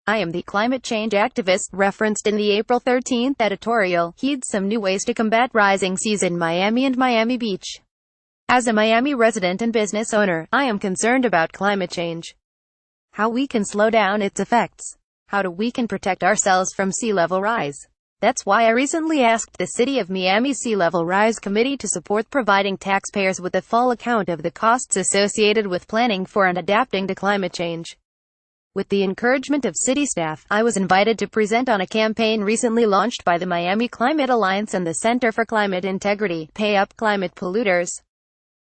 I am the climate change activist referenced in the April 13th editorial. Heed some new ways to combat rising seas in Miami and Miami Beach. As a Miami resident and business owner, I am concerned about climate change. How we can slow down its effects. How we can protect ourselves from sea level rise. That's why I recently asked the City of Miami Sea Level Rise Committee to support providing taxpayers with a full account of the costs associated with planning for and adapting to climate change. With the encouragement of city staff, I was invited to present on a campaign recently launched by the Miami Climate Alliance and the Center for Climate Integrity, Pay Up Climate Polluters.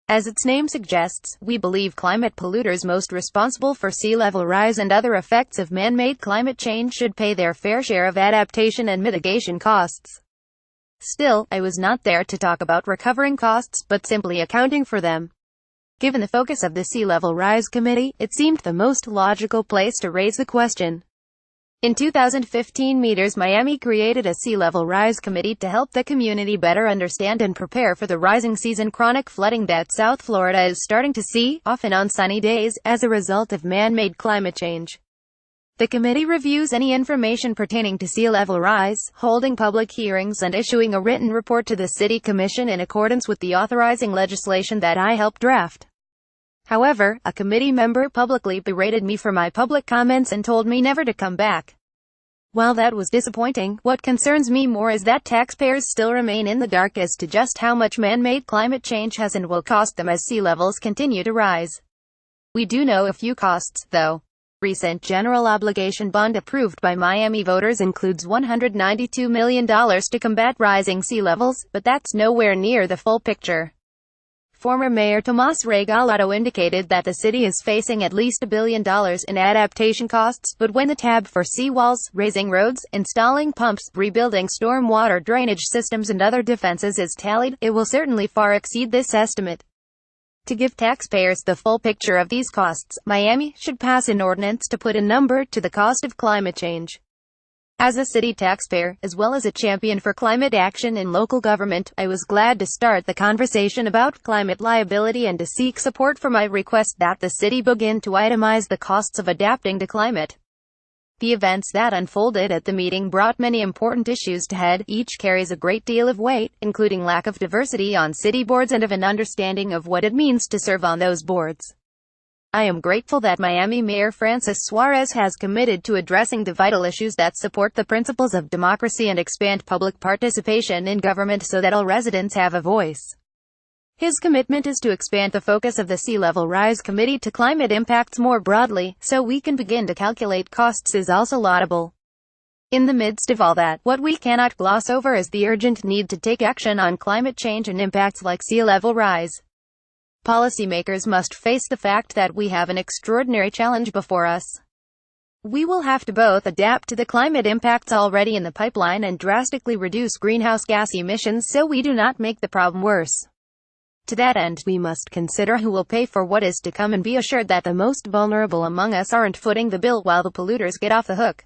As its name suggests, we believe climate polluters most responsible for sea level rise and other effects of man-made climate change should pay their fair share of adaptation and mitigation costs. Still, I was not there to talk about recovering costs, but simply accounting for them. Given the focus of the Sea Level Rise Committee, it seemed the most logical place to raise the question. In 2015, Miami created a Sea Level Rise Committee to help the community better understand and prepare for the rising seas and chronic flooding that South Florida is starting to see, often on sunny days, as a result of man-made climate change. The committee reviews any information pertaining to sea level rise, holding public hearings and issuing a written report to the City Commission in accordance with the authorizing legislation that I helped draft. However, a committee member publicly berated me for my public comments and told me never to come back. While that was disappointing, what concerns me more is that taxpayers still remain in the dark as to just how much man-made climate change has and will cost them as sea levels continue to rise. We do know a few costs, though. Recent general obligation bond approved by Miami voters includes $192 million to combat rising sea levels, but that's nowhere near the full picture. Former Mayor Tomas Regalado indicated that the city is facing at least $1 billion in adaptation costs, but when the tab for seawalls, raising roads, installing pumps, rebuilding stormwater drainage systems and other defenses is tallied, it will certainly far exceed this estimate. To give taxpayers the full picture of these costs, Miami should pass an ordinance to put a number to the cost of climate change. As a city taxpayer, as well as a champion for climate action in local government, I was glad to start the conversation about climate liability and to seek support for my request that the city begin to itemize the costs of adapting to climate. The events that unfolded at the meeting brought many important issues to head. Each carries a great deal of weight, including lack of diversity on city boards and of an understanding of what it means to serve on those boards. I am grateful that Miami Mayor Francis Suarez has committed to addressing the vital issues that support the principles of democracy and expand public participation in government so that all residents have a voice. His commitment is to expand the focus of the Sea Level Rise Committee to climate impacts more broadly, so we can begin to calculate costs is also laudable. In the midst of all that, what we cannot gloss over is the urgent need to take action on climate change and impacts like sea level rise. Policymakers must face the fact that we have an extraordinary challenge before us. We will have to both adapt to the climate impacts already in the pipeline and drastically reduce greenhouse gas emissions so we do not make the problem worse. To that end, we must consider who will pay for what is to come and be assured that the most vulnerable among us aren't footing the bill while the polluters get off the hook.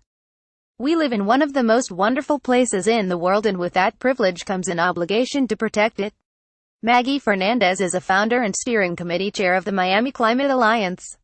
We live in one of the most wonderful places in the world, and with that privilege comes an obligation to protect it. Maggie Fernandez is a founder and steering committee chair of the Miami Climate Alliance.